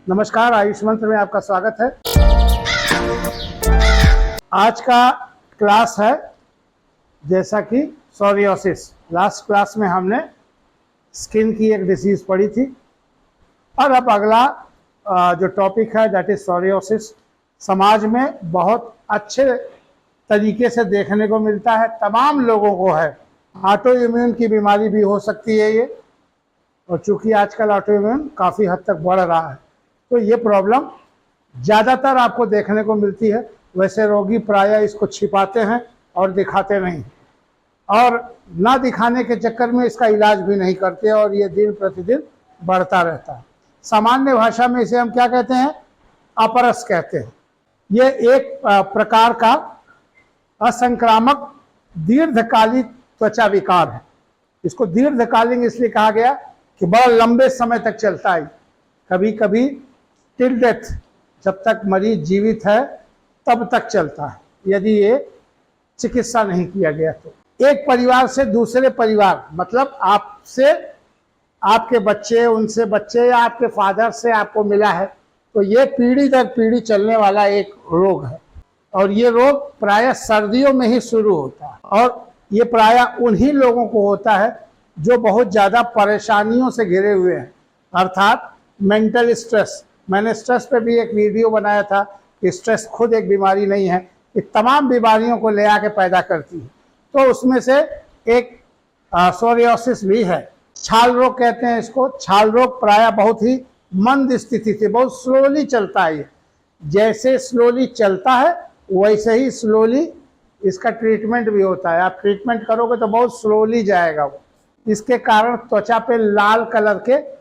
नमस्कार, आयुष मंत्र में आपका स्वागत है। आज का क्लास है जैसा कि सोरियोसिस। लास्ट क्लास में हमने स्किन की एक डिसीज पढ़ी थी और अब अगला जो टॉपिक है दैट इज सोरियोसिस। समाज में बहुत अच्छे तरीके से देखने को मिलता है, तमाम लोगों को है। ऑटो इम्यून की बीमारी भी हो सकती है ये, और चूंकि आजकल ऑटो इम्यून काफ़ी हद तक बढ़ रहा है तो ये प्रॉब्लम ज़्यादातर आपको देखने को मिलती है। वैसे रोगी प्रायः इसको छिपाते हैं और दिखाते नहीं, और ना दिखाने के चक्कर में इसका इलाज भी नहीं करते और ये दिन प्रतिदिन बढ़ता रहता है। सामान्य भाषा में इसे हम क्या कहते हैं? अपरस कहते हैं। ये एक प्रकार का असंक्रामक दीर्घकालिक त्वचा विकार है। इसको दीर्घकालीन इसलिए कहा गया कि बड़ा लंबे समय तक चलता है, कभी कभी टिल डेथ, जब तक मरीज जीवित है तब तक चलता है यदि ये चिकित्सा नहीं किया गया तो। एक परिवार से दूसरे परिवार, मतलब आपसे आपके बच्चे, उनसे बच्चे, या आपके फादर से आपको मिला है, तो ये पीढ़ी दर पीढ़ी चलने वाला एक रोग है। और ये रोग प्रायः सर्दियों में ही शुरू होता है और ये प्रायः उन्हीं लोगों को होता है जो बहुत ज़्यादा परेशानियों से घिरे हुए हैं, अर्थात मेंटल स्ट्रेस। मैंने स्ट्रेस पे भी एक वीडियो बनाया था कि स्ट्रेस खुद एक बीमारी नहीं है, ये तमाम बीमारियों को ले आके पैदा करती है। तो उसमें से एक सोरियोसिस भी है। छाल रोग कहते हैं इसको। छाल रोग प्रायः बहुत ही मंद स्थिति से, बहुत स्लोली चलता है। ये जैसे स्लोली चलता है वैसे ही स्लोली इसका ट्रीटमेंट भी होता है। आप ट्रीटमेंट करोगे तो बहुत स्लोली जाएगा वो। इसके कारण त्वचा पे लाल कलर के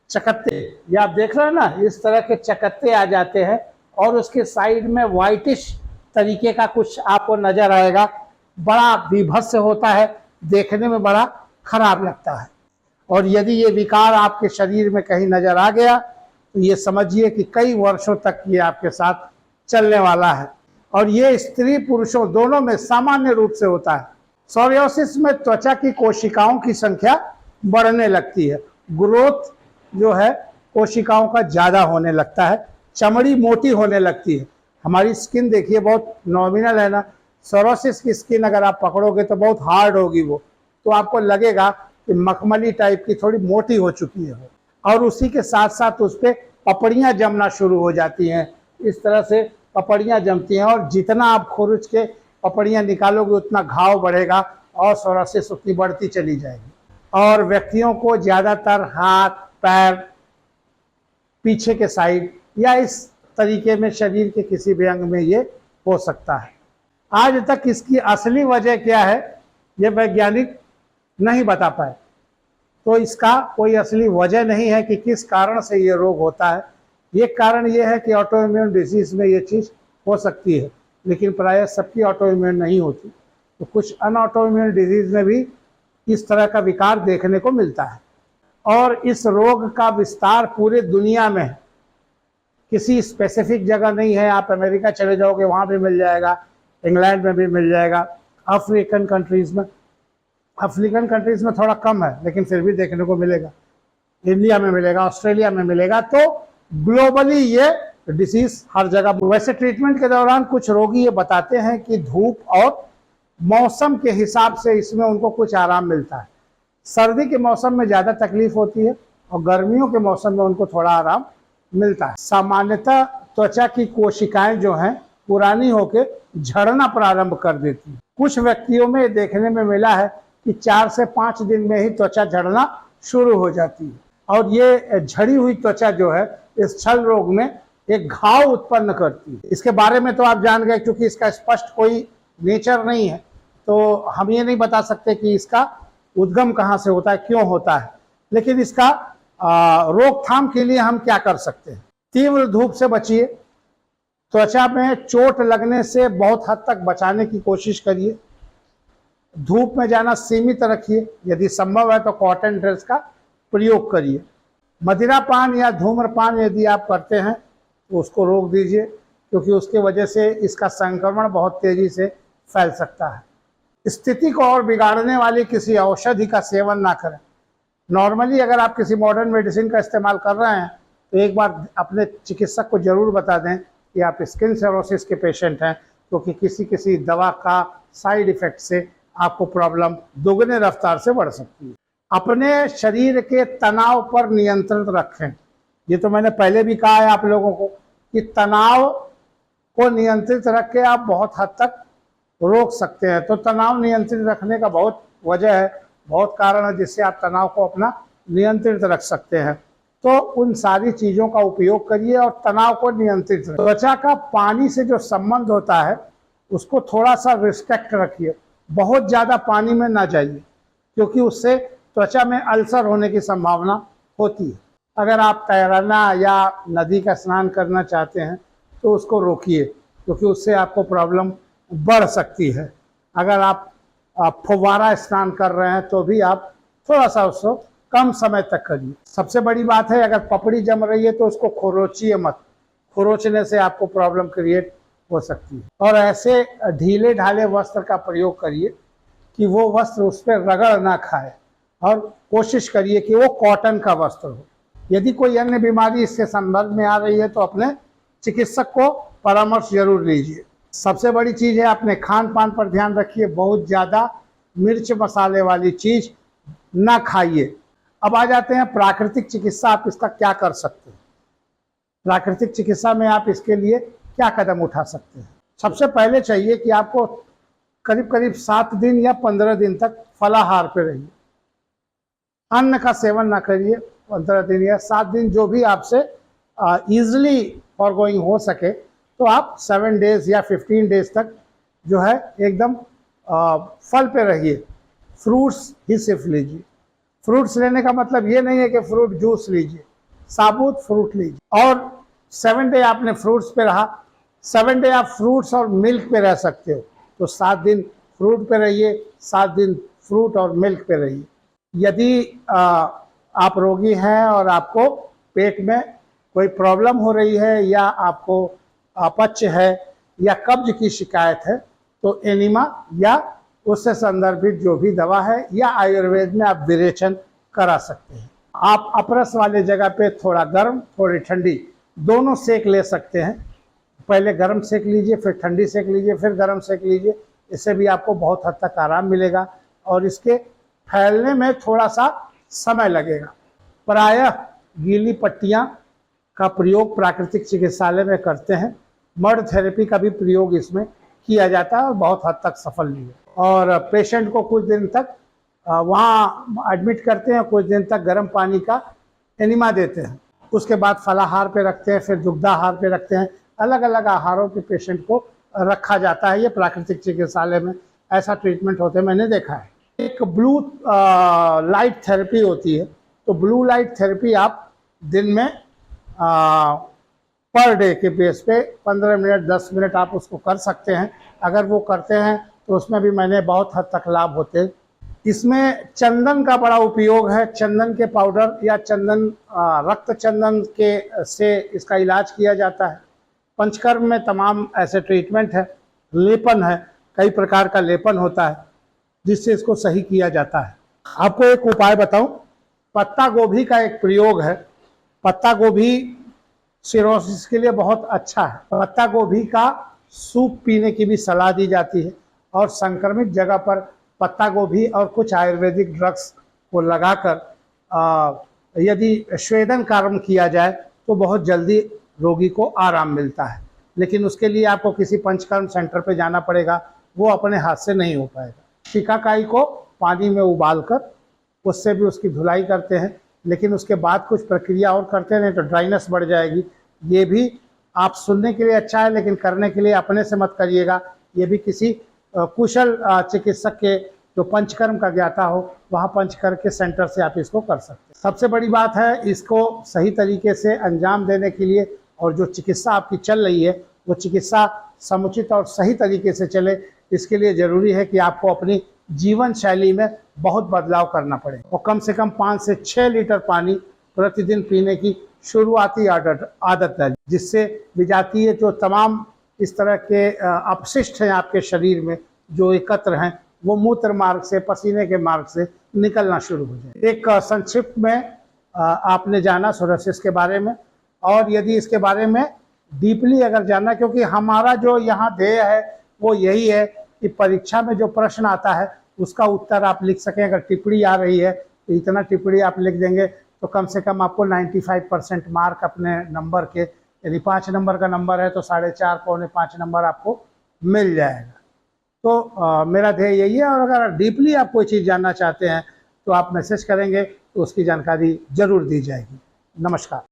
चकत्ते, ये आप देख रहे हैं ना, इस तरह के चकत्ते आ जाते हैं और उसके साइड में वाइटिश तरीके का कुछ आपको नजर आएगा। बड़ा बीभत्स होता है, देखने में बड़ा खराब लगता है। और यदि ये विकार आपके शरीर में कहीं नजर आ गया तो ये समझिए कि कई वर्षों तक ये आपके साथ चलने वाला है, और ये स्त्री पुरुषों दोनों में सामान्य रूप से होता है। सोरियोसिस में त्वचा की कोशिकाओं की संख्या बढ़ने लगती है, ग्रोथ जो है कोशिकाओं का ज़्यादा होने लगता है, चमड़ी मोटी होने लगती है। हमारी स्किन देखिए बहुत नॉमिनल है ना। सोरियोसिस की स्किन अगर आप पकड़ोगे तो बहुत हार्ड होगी वो, तो आपको लगेगा कि मखमली टाइप की थोड़ी मोटी हो चुकी है वो, और उसी के साथ साथ उस पर पपड़ियाँ जमना शुरू हो जाती हैं। इस तरह से पपड़ियाँ जमती हैं और जितना आप खुरुच के पपड़ियाँ निकालोगे उतना घाव बढ़ेगा और सोरियोसिस उतनी बढ़ती चली जाएगी। और व्यक्तियों को ज़्यादातर हाथ, पैर, पीछे के साइड या इस तरीके में शरीर के किसी भी अंग में ये हो सकता है। आज तक इसकी असली वजह क्या है ये वैज्ञानिक नहीं बता पाए। तो इसका कोई असली वजह नहीं है कि किस कारण से ये रोग होता है। ये कारण ये है कि ऑटो इम्यून डिजीज में ये चीज़ हो सकती है, लेकिन प्रायः सबकी ऑटो इम्यून नहीं होती। तो कुछ अनऑटो इम्यून डिजीज में भी इस तरह का विकार देखने को मिलता है। और इस रोग का विस्तार पूरे दुनिया में है, किसी स्पेसिफिक जगह नहीं है। आप अमेरिका चले जाओगे वहाँ भी मिल जाएगा, इंग्लैंड में भी मिल जाएगा, अफ्रीकन कंट्रीज़ में थोड़ा कम है लेकिन फिर भी देखने को मिलेगा, इंडिया में मिलेगा, ऑस्ट्रेलिया में मिलेगा। तो ग्लोबली ये डिसीज हर जगह। वैसे ट्रीटमेंट के दौरान कुछ रोगी ये बताते हैं कि धूप और मौसम के हिसाब से इसमें उनको कुछ आराम मिलता है। सर्दी के मौसम में ज़्यादा तकलीफ होती है और गर्मियों के मौसम में उनको थोड़ा आराम मिलता है। सामान्यतः त्वचा की कोशिकाएं जो हैं पुरानी होकर झड़ना प्रारंभ कर देती हैं। कुछ व्यक्तियों में देखने में मिला है कि 4 से 5 दिन में ही त्वचा झड़ना शुरू हो जाती है, और ये झड़ी हुई त्वचा जो है इस छल रोग में एक घाव उत्पन्न करती है। इसके बारे में तो आप जान गए, क्योंकि इसका स्पष्ट कोई नेचर नहीं है तो हम ये नहीं बता सकते कि इसका उद्गम कहाँ से होता है, क्यों होता है। लेकिन इसका रोकथाम के लिए हम क्या कर सकते हैं? तीव्र धूप से बचिए, त्वचा में चोट लगने से बहुत हद तक बचाने की कोशिश करिए, धूप में जाना सीमित रखिए, यदि संभव है तो कॉटन ड्रेस का प्रयोग करिए। मदिरापान या धूम्रपान यदि आप करते हैं तो उसको रोक दीजिए, क्योंकि उसके वजह से इसका संक्रमण बहुत तेजी से फैल सकता है। स्थिति को और बिगाड़ने वाली किसी औषधि का सेवन ना करें। नॉर्मली अगर आप किसी मॉडर्न मेडिसिन का इस्तेमाल कर रहे हैं तो एक बार अपने चिकित्सक को जरूर बता दें कि आप स्किन सिरोसिस के पेशेंट हैं, क्योंकि किसी दवा का साइड इफेक्ट से आपको प्रॉब्लम दोगुने रफ्तार से बढ़ सकती है। अपने शरीर के तनाव पर नियंत्रण रखें। ये तो मैंने पहले भी कहा है आप लोगों को कि तनाव को नियंत्रित रख के आप बहुत हद तक रोक सकते हैं। तो तनाव नियंत्रित रखने का बहुत वजह है, बहुत कारण है जिससे आप तनाव को अपना नियंत्रित रख सकते हैं। तो उन सारी चीज़ों का उपयोग करिए और तनाव को नियंत्रित रखिए। त्वचा का पानी से जो संबंध होता है उसको थोड़ा सा रिस्ट्रिक्ट रखिए, बहुत ज़्यादा पानी में ना जाइए, क्योंकि उससे त्वचा में अल्सर होने की संभावना होती है। अगर आप तैरना या नदी का स्नान करना चाहते हैं तो उसको रोकिए, क्योंकि उससे आपको प्रॉब्लम बढ़ सकती है। अगर आप फुव्वारा स्नान कर रहे हैं तो भी आप थोड़ा सा उसको कम समय तक करिए। सबसे बड़ी बात है, अगर पपड़ी जम रही है तो उसको खरोचिए मत, खरोचने से आपको प्रॉब्लम क्रिएट हो सकती है। और ऐसे ढीले ढाले वस्त्र का प्रयोग करिए कि वो वस्त्र उस पर रगड़ ना खाए, और कोशिश करिए कि वो कॉटन का वस्त्र हो। यदि कोई अन्य बीमारी इसके संबंध में आ रही है तो अपने चिकित्सक को परामर्श जरूर लीजिए। सबसे बड़ी चीज़ है, अपने खान पान पर ध्यान रखिए, बहुत ज़्यादा मिर्च मसाले वाली चीज़ ना खाइए। अब आ जाते हैं प्राकृतिक चिकित्सा, आप इसका क्या कर सकते हैं। प्राकृतिक चिकित्सा में आप इसके लिए क्या कदम उठा सकते हैं। सबसे पहले चाहिए कि आपको करीब करीब 7 दिन या 15 दिन तक फलाहार पे रहिए, अन्न का सेवन ना करिए। 15 दिन या 7 दिन जो भी आपसे ईजिली फॉरगोइंग हो सके, तो आप 7 डेज या 15 डेज तक जो है एकदम फल पे रहिए। फ्रूट्स ही सिर्फ लीजिए। फ्रूट्स लेने का मतलब ये नहीं है कि फ्रूट जूस लीजिए, साबुत फ्रूट लीजिए। और 7 डे आपने फ्रूट्स पे रहा, 7 डे आप फ्रूट्स और मिल्क पे रह सकते हो, तो 7 दिन फ्रूट पे रहिए, 7 दिन फ्रूट और मिल्क पे रहिए। यदि आप रोगी हैं और आपको पेट में कोई प्रॉब्लम हो रही है, या आपको अपच है या कब्ज की शिकायत है, तो एनिमा या उससे संदर्भित जो भी दवा है या आयुर्वेद में आप विरेचन करा सकते हैं। आप अपरस वाले जगह पे थोड़ा गर्म थोड़ी ठंडी दोनों सेक ले सकते हैं। पहले गर्म सेक लीजिए, फिर ठंडी सेक लीजिए, फिर गर्म सेक लीजिए। इससे भी आपको बहुत हद तक आराम मिलेगा और इसके फैलने में थोड़ा सा समय लगेगा। प्रायः गीली पट्टियाँ का प्रयोग प्राकृतिक चिकित्सालय में करते हैं। मर्ड थेरेपी का भी प्रयोग इसमें किया जाता है और बहुत हद तक सफल भी है। और पेशेंट को कुछ दिन तक वहाँ एडमिट करते हैं, कुछ दिन तक गर्म पानी का एनिमा देते हैं, उसके बाद फलाहार पे रखते हैं, फिर दुग्धाहार पे रखते हैं। अलग अलग आहारों के पेशेंट को रखा जाता है। ये प्राकृतिक चिकित्सालय में ऐसा ट्रीटमेंट होते हैं, मैंने देखा है। एक ब्लू लाइट थेरेपी होती है, तो ब्लू लाइट थेरेपी आप दिन में पर डे के बेस पे 15 मिनट 10 मिनट आप उसको कर सकते हैं। अगर वो करते हैं तो उसमें भी मैंने बहुत हद तक लाभ होते हैं। इसमें चंदन का बड़ा उपयोग है। चंदन के पाउडर या चंदन रक्त चंदन के से इसका इलाज किया जाता है। पंचकर्म में तमाम ऐसे ट्रीटमेंट है, लेपन है, कई प्रकार का लेपन होता है जिससे इसको सही किया जाता है। आपको एक उपाय बताऊं, पत्ता गोभी का एक प्रयोग है। पत्ता गोभी सिरोसिस के लिए बहुत अच्छा है। पत्ता गोभी का सूप पीने की भी सलाह दी जाती है और संक्रमित जगह पर पत्ता गोभी और कुछ आयुर्वेदिक ड्रग्स को लगाकर यदि स्वेदन कर्म किया जाए तो बहुत जल्दी रोगी को आराम मिलता है। लेकिन उसके लिए आपको किसी पंचकर्म सेंटर पे जाना पड़ेगा, वो अपने हाथ से नहीं हो पाएगा। शिकाकाई को पानी में उबालकर उससे भी उसकी धुलाई करते हैं, लेकिन उसके बाद कुछ प्रक्रिया और करते हैं तो ड्राइनेस बढ़ जाएगी। ये भी आप सुनने के लिए अच्छा है, लेकिन करने के लिए अपने से मत करिएगा। ये भी किसी कुशल चिकित्सक के जो पंचकर्म का ज्ञाता हो, वहाँ पंचकर्म के सेंटर से आप इसको कर सकते हैं। सबसे बड़ी बात है, इसको सही तरीके से अंजाम देने के लिए और जो चिकित्सा आपकी चल रही है वो चिकित्सा समुचित और सही तरीके से चले, इसके लिए ज़रूरी है कि आपको अपनी जीवन शैली में बहुत बदलाव करना पड़े और कम से कम 5 से 6 लीटर पानी प्रतिदिन पीने की शुरुआती आदत डालें, जिससे विजातीय जो तमाम इस तरह के अपशिष्ट हैं आपके शरीर में जो एकत्र हैं, वो मूत्र मार्ग से, पसीने के मार्ग से निकलना शुरू हो जाए। एक संक्षिप्त में आपने जाना सोरियासिस के बारे में। और यदि इसके बारे में डीपली अगर जानना, क्योंकि हमारा जो यहाँ ध्येय है वो यही है कि परीक्षा में जो प्रश्न आता है उसका उत्तर आप लिख सकें। अगर टिप्पणी आ रही है तो इतना टिप्पणी आप लिख देंगे तो कम से कम आपको 95% मार्क अपने नंबर के, यदि 5 नंबर का नंबर है तो 4.5 पौने 5 नंबर आपको मिल जाएगा। तो मेरा ध्येय यही है। और अगर डीपली आप कोई चीज़ जानना चाहते हैं तो आप मैसेज करेंगे तो उसकी जानकारी जरूर दी जाएगी। नमस्कार।